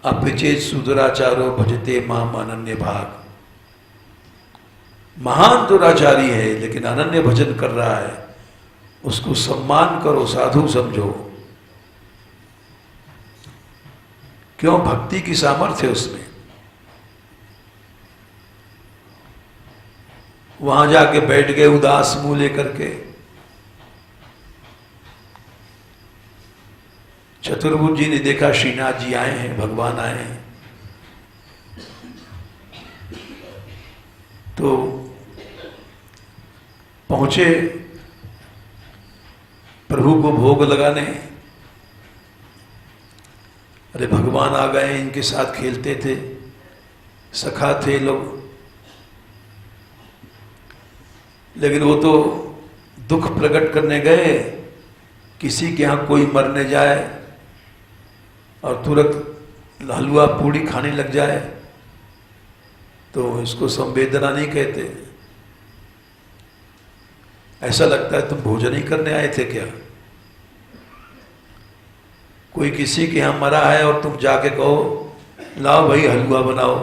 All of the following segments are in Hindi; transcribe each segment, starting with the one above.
अपिचेत सुदुराचारो भजते माम अनन्य भाग। महान दुराचारी है लेकिन अनन्य भजन कर रहा है, उसको सम्मान करो, साधु समझो। क्यों? भक्ति की सामर्थ्य है उसमें। वहां जाके बैठ गए उदास मुंह लेकर के। चतुर्भुज जी ने देखा श्रीनाथ जी आए हैं, भगवान आए हैं, तो पहुंचे प्रभु को भोग लगाने। अरे भगवान आ गए, इनके साथ खेलते थे, सखा थे लोग, लेकिन वो तो दुख प्रकट करने गए। किसी के यहाँ कोई मरने जाए और तुरंत हलवा पूड़ी खाने लग जाए तो इसको संवेदना नहीं कहते। ऐसा लगता है तुम भोजन ही करने आए थे क्या? कोई किसी के यहाँ मरा है और तुम जाके कहो लाओ भाई हलवा बनाओ,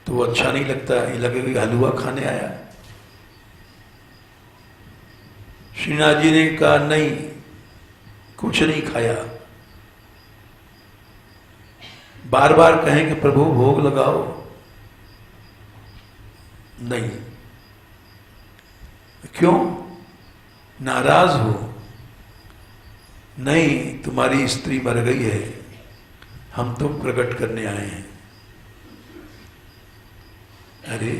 तो वो अच्छा नहीं लगता, ये लगेगा हलवा खाने आया। श्रीनाथ जी ने कहा नहीं, कुछ नहीं खाया। बार बार कहें कि प्रभु भोग लगाओ, नहीं। क्यों? नाराज हो? नहीं, तुम्हारी स्त्री मर गई है, हम तो प्रकट करने आए हैं। अरे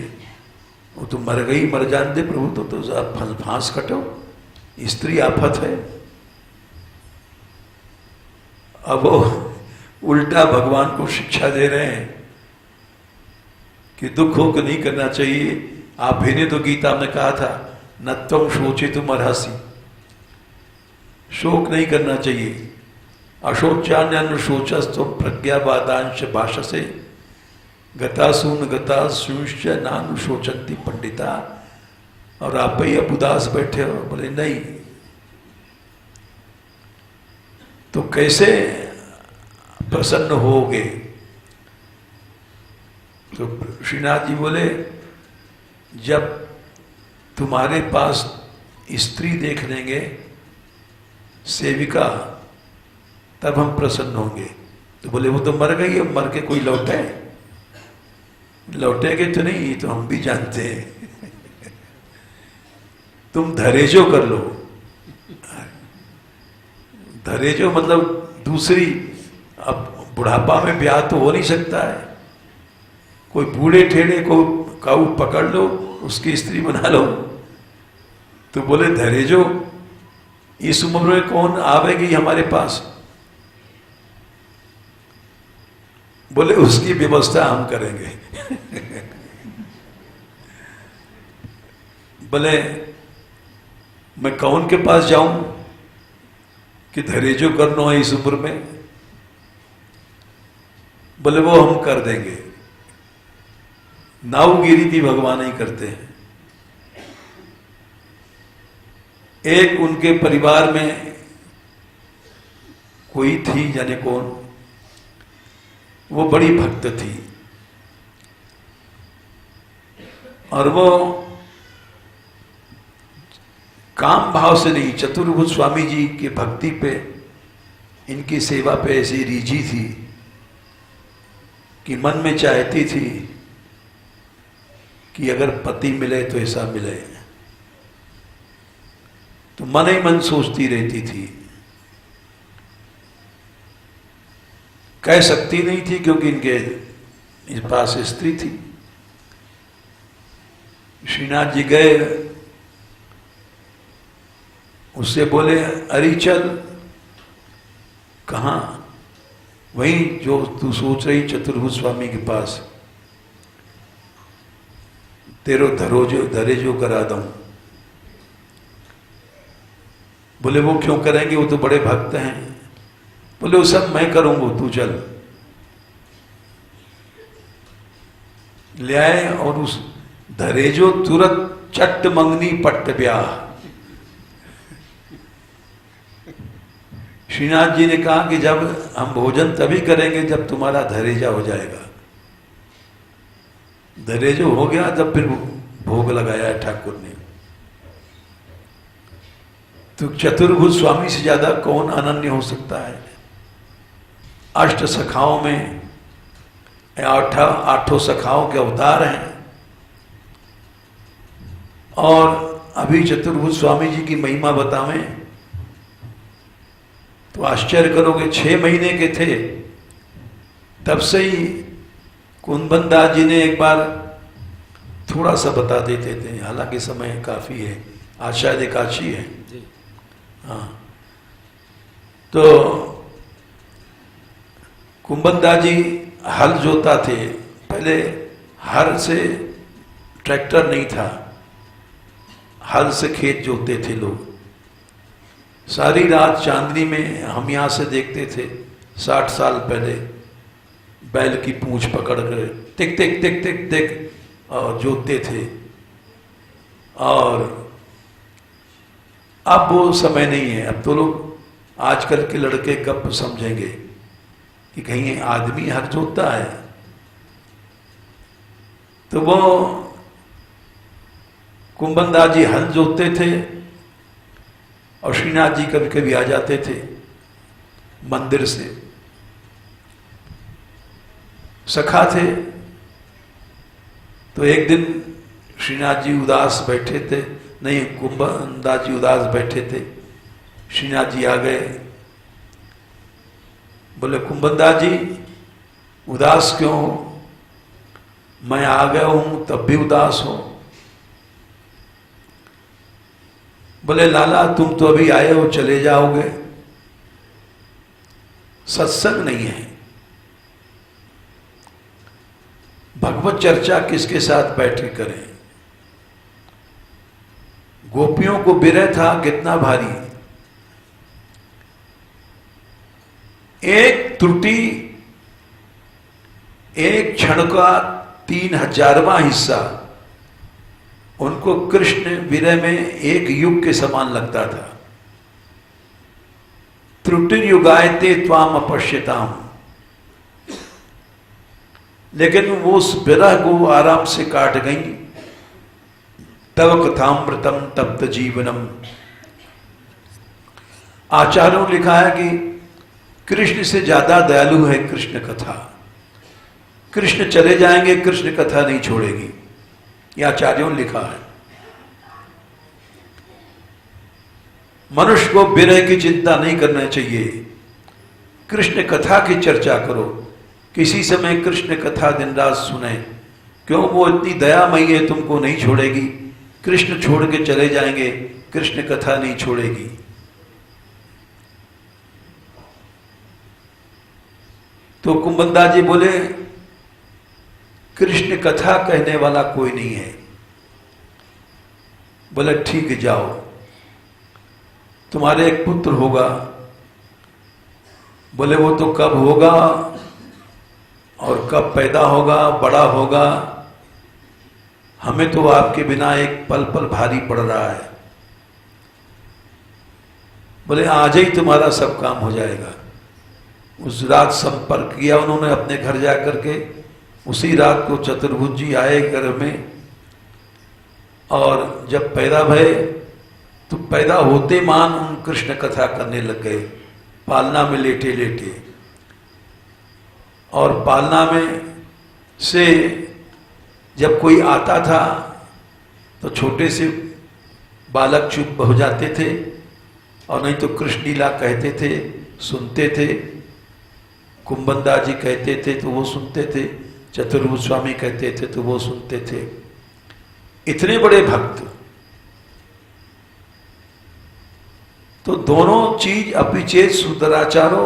वो तो मर गई, मर जान दे प्रभु, तो फांस कटो, स्त्री आफत है। अब वो उल्टा भगवान को शिक्षा दे रहे हैं कि दुख हो को नहीं करना चाहिए। आप भी ने तो गीता में कहा था न तुम शोचितुम अर्हसि, शोक नहीं करना चाहिए। अशोचान्यन शोचस्तुम प्रज्ञावादांश भाषसे गतासून गतासूंश्च नानुशोचन्ति पंडिता। और आप ही अब उदास बैठे हो, बोले नहीं। तो कैसे प्रसन्न होगे? तो श्रीनाथ जी बोले जब तुम्हारे पास स्त्री देख लेंगे सेविका, तब हम प्रसन्न होंगे। तो बोले वो तो मर गई, अब मर के कोई लौटे? लौटेगे तो नहीं, तो हम भी जानते हैं। तुम धरेजो कर लो। धरेजो मतलब दूसरी, अब बुढ़ापा में ब्याह तो हो नहीं सकता है, कोई बूढ़े ठेढ़े को काऊ पकड़ लो, उसकी स्त्री बना लो। तो बोले धरेजो, इस उम्र में कौन आवेगी हमारे पास? बोले उसकी व्यवस्था हम करेंगे। बोले मैं कौन के पास जाऊं कि धरेजो करना है इस उम्र में? बोले वो हम कर देंगे। नावगिरी भी भगवान ही करते हैं। एक उनके परिवार में कोई थी, जाने कौन, वो बड़ी भक्त थी और वो काम भाव से नहीं, चतुर्भुज स्वामी जी की भक्ति पे, इनकी सेवा पे ऐसी रीझी थी कि मन में चाहती थी कि अगर पति मिले तो ऐसा मिले। तो मन ही मन सोचती रहती थी, कह सकती नहीं थी क्योंकि इनके पास स्त्री थी। श्रीनाथ जी गए, उससे बोले अरे चल। कहाँ? वहीं जो तू सोच रही चतुर्भुज स्वामी के पास, तेरो धरेजो करा दूं। बोले वो क्यों करेंगे, वो तो बड़े भक्त हैं। बोले वो सब मैं करूंगा, तू चल। ले आए और उस धरेजो तुरंत चट्ट मंगनी पट्ट ब्याह। श्रीनाथ जी ने कहा कि जब हम भोजन तभी करेंगे जब तुम्हारा धैर्य हो जाएगा। धैर्य हो गया तब फिर भोग लगाया ठाकुर ने। तो चतुर्भुज स्वामी से ज्यादा कौन अनन्य हो सकता है। अष्ट सखाओं में आठों सखाओं के अवतार हैं, और अभी चतुर्भुज स्वामी जी की महिमा बतावें तो आश्चर्य करोगे। 6 महीने के थे तब से ही कुंदन दास जी ने एक बार थोड़ा सा बता देते थे, हालांकि समय काफी है, आज शायद एकादशी है। हाँ, तो कुंदन दास जी हल जोता थे। पहले हल से, ट्रैक्टर नहीं था, हल से खेत जोतते थे लोग। सारी रात चांदनी में हम यहाँ से देखते थे 60 साल पहले, बैल की पूंछ पकड़ कर टिक टिक टिक टिक टिक और जोतते थे। और अब वो समय नहीं है। अब तो लोग, आजकल के लड़के कब समझेंगे कि कहीं आदमी हर जोतता है। तो वो कुंदन दास जी हल जोतते थे और श्रीनाथ जी कभी कभी आ जाते थे मंदिर से। सखा थे। तो एक दिन श्रीनाथ जी उदास बैठे थे, नहीं, कुंदन दास जी उदास बैठे थे। श्रीनाथ जी आ गए, बोले कुंदन दास जी उदास क्यों हो? मैं आ गया हूं तब भी उदास हो। बोले लाला तुम तो अभी आए हो, चले जाओगे। सत्संग नहीं है, भगवत चर्चा किसके साथ बैठ के करें। गोपियों को विरह था कितना भारी। एक त्रुटि, एक क्षण का 3000वां हिस्सा उनको कृष्ण विरह में एक युग के समान लगता था। त्रुटिर्युगायते त्वाम अपश्यताम। लेकिन वो उस विरह को आराम से काट गई। तव कथामृतम तप्त जीवनम। आचार्यों ने लिखा है कि कृष्ण से ज्यादा दयालु है कृष्ण कथा। कृष्ण चले जाएंगे, कृष्ण कथा नहीं छोड़ेगी, यह आचार्यों ने लिखा है। मनुष्य को विरह की चिंता नहीं करना चाहिए, कृष्ण कथा की चर्चा करो। किसी समय कृष्ण कथा दिन रात सुने, क्यों? वो इतनी दयामयी है, तुमको नहीं छोड़ेगी। कृष्ण छोड़ के चले जाएंगे, कृष्ण कथा नहीं छोड़ेगी। तो कुंदन दास जी बोले कृष्ण कथा कहने वाला कोई नहीं है। बोले ठीक है, जाओ, तुम्हारे एक पुत्र होगा। बोले वो तो कब होगा और कब पैदा होगा, बड़ा होगा, हमें तो आपके बिना एक पल पल भारी पड़ रहा है। बोले आज ही तुम्हारा सब काम हो जाएगा। उस रात संपर्क किया उन्होंने अपने घर जाकर के। उसी रात को चतुर्भुज जी आए घर में, और जब पैदा भये तो पैदा होते मान उन कृष्ण कथा करने लग गए, पालना में लेटे लेटे। और पालना में से जब कोई आता था तो छोटे से बालक चुप हो जाते थे, और नहीं तो कृष्ण लीला कहते थे, सुनते थे। कुंदन दास जी कहते थे तो वो सुनते थे, चतुर्भुज स्वामी कहते थे तो वो सुनते थे। इतने बड़े भक्त। तो दोनों चीज अपिचेत सुदराचारो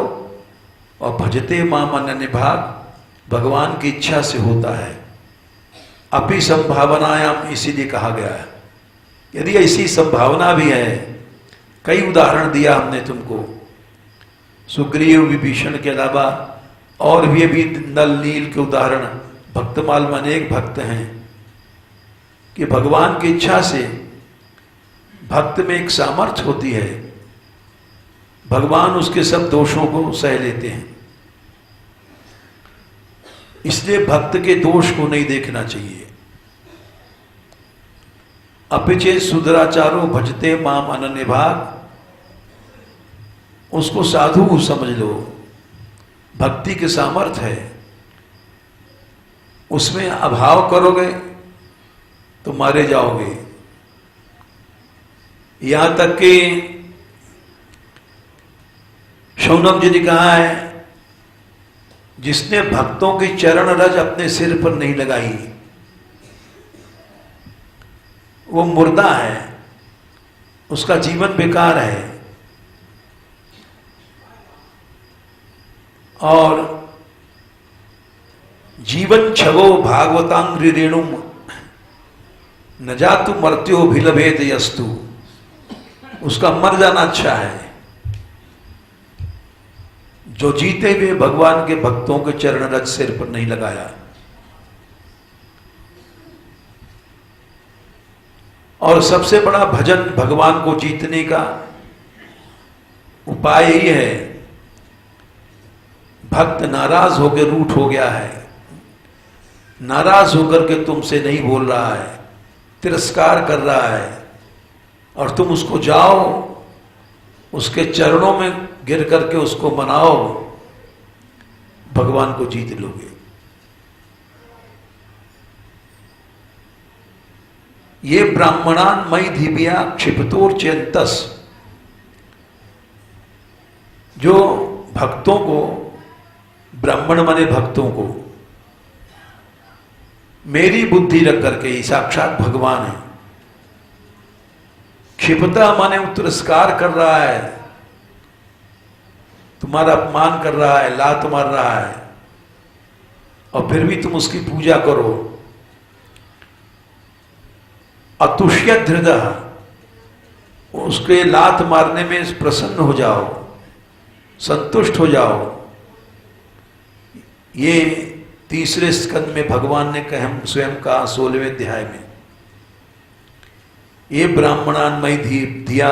और भजते माम अनन्य भाग भगवान की इच्छा से होता है। अपि संभावनायाम इसीलिए कहा गया है। यदि ऐसी संभावना भी है, कई उदाहरण दिया हमने तुमको, सुग्रीव विभीषण के अलावा और भी अभी नल नील के उदाहरण, भक्तमाल में अनेक भक्त हैं कि भगवान की इच्छा से भक्त में एक सामर्थ्य होती है। भगवान उसके सब दोषों को सह लेते हैं। इसलिए भक्त के दोष को नहीं देखना चाहिए। अपिचे सुधराचारो भजते माम अनन्य भाग, उसको साधु समझ लो। भक्ति के सामर्थ्य है, उसमें अभाव करोगे तो मारे जाओगे। यहां तक कि शौनक जी ने कहा है, जिसने भक्तों की चरण रज अपने सिर पर नहीं लगाई वो मुर्दा है, उसका जीवन बेकार है। और जीवन छवो भागवतांग्रि रेणुम न जातु मर्त्यो भिलभेद यस्तु, उसका मर जाना अच्छा है। जो जीते हुए भगवान के भक्तों के चरण रज सिर पर नहीं लगाया। और सबसे बड़ा भजन भगवान को जीतने का उपाय यही है। भक्त नाराज होकर रूठ हो गया है, नाराज होकर के तुमसे नहीं बोल रहा है, तिरस्कार कर रहा है, और तुम उसको जाओ उसके चरणों में गिर करके उसको मनाओ, भगवान को जीत लोगे। ये ब्राह्मणान मई धीबिया क्षिपतोर चेंतस, जो भक्तों को, ब्राह्मण माने भक्तों को, मेरी बुद्धि रख करके ही साक्षात भगवान है। क्षिपता माने तिरस्कार कर रहा है, तुम्हारा अपमान कर रहा है, लात मार रहा है, और फिर भी तुम उसकी पूजा करो। अतुष्यत हृदय, उसके लात मारने में प्रसन्न हो जाओ, संतुष्ट हो जाओ। ये तीसरे स्कंद में भगवान ने स्वयं कहा 16वें अध्याय में, ये ब्राह्मणान्मय धिया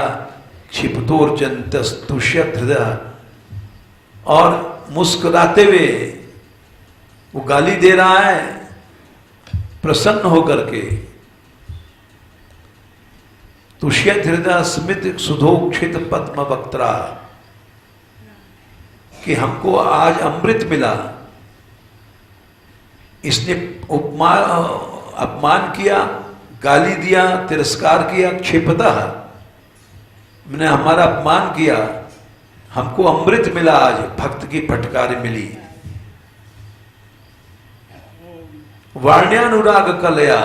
क्षिपतोर चंतस तुष्यत हृदय, और मुस्कुराते हुए वो गाली दे रहा है प्रसन्न होकर के। तुष्यत हृदय स्मित सुधोक्षित पद्म वक्त्रा, कि हमको आज अमृत मिला। इसने अपमान किया, गाली दिया, तिरस्कार किया, क्षिपता, मैंने हमारा अपमान किया, हमको अमृत मिला, आज भक्त की फटकारी मिली। वाण्यानुराग कलया,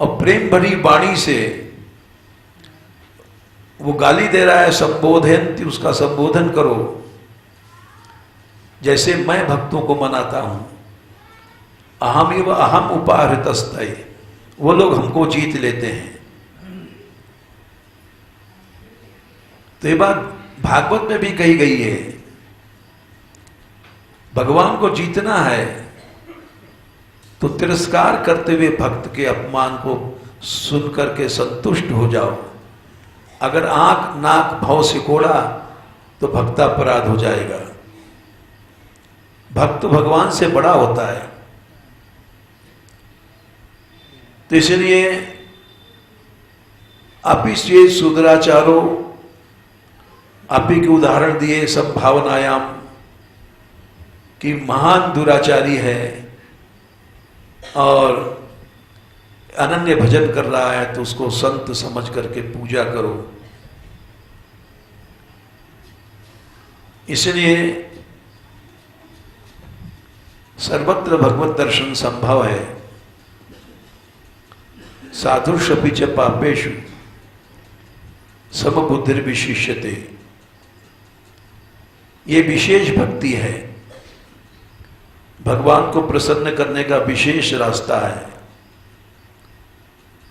और प्रेम भरी वाणी से वो गाली दे रहा है, संबोधन, उसका संबोधन करो जैसे मैं भक्तों को मनाता हूं। अहम एव अहम उपाहृतस्तय, वो लोग हमको जीत लेते हैं। तो ये बात भागवत में भी कही गई है। भगवान को जीतना है तो तिरस्कार करते हुए भक्त के अपमान को सुन करके संतुष्ट हो जाओ। अगर आंख नाक भौं सिकोड़ा तो भक्तापराध हो जाएगा। भक्त भगवान से बड़ा होता है। तो इसलिए अपिश्चेत सुदराचारो, आपी के उदाहरण दिए संभावनायाम कि महान दुराचारी है और अनन्य भजन कर रहा है तो उसको संत समझ करके पूजा करो। इसलिए सर्वत्र भगवत दर्शन संभव है। साधुष्यपि च पापेषु समबुद्धिर्विशिष्यते, ये विशेष भक्ति है। भगवान को प्रसन्न करने का विशेष रास्ता है।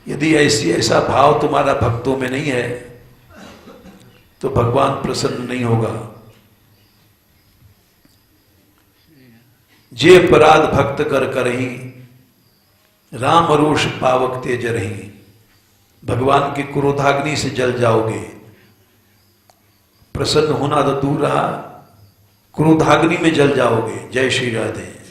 यदि ऐसा भाव तुम्हारा भक्तों में नहीं है तो भगवान प्रसन्न नहीं होगा। जे अपराध भक्त कर करही, राम रोष पावक तेज रही। भगवान की क्रोधाग्नि से जल जाओगे। प्रसन्न होना तो दूर रहा, क्रोधाग्नि में जल जाओगे। जय श्री राधे।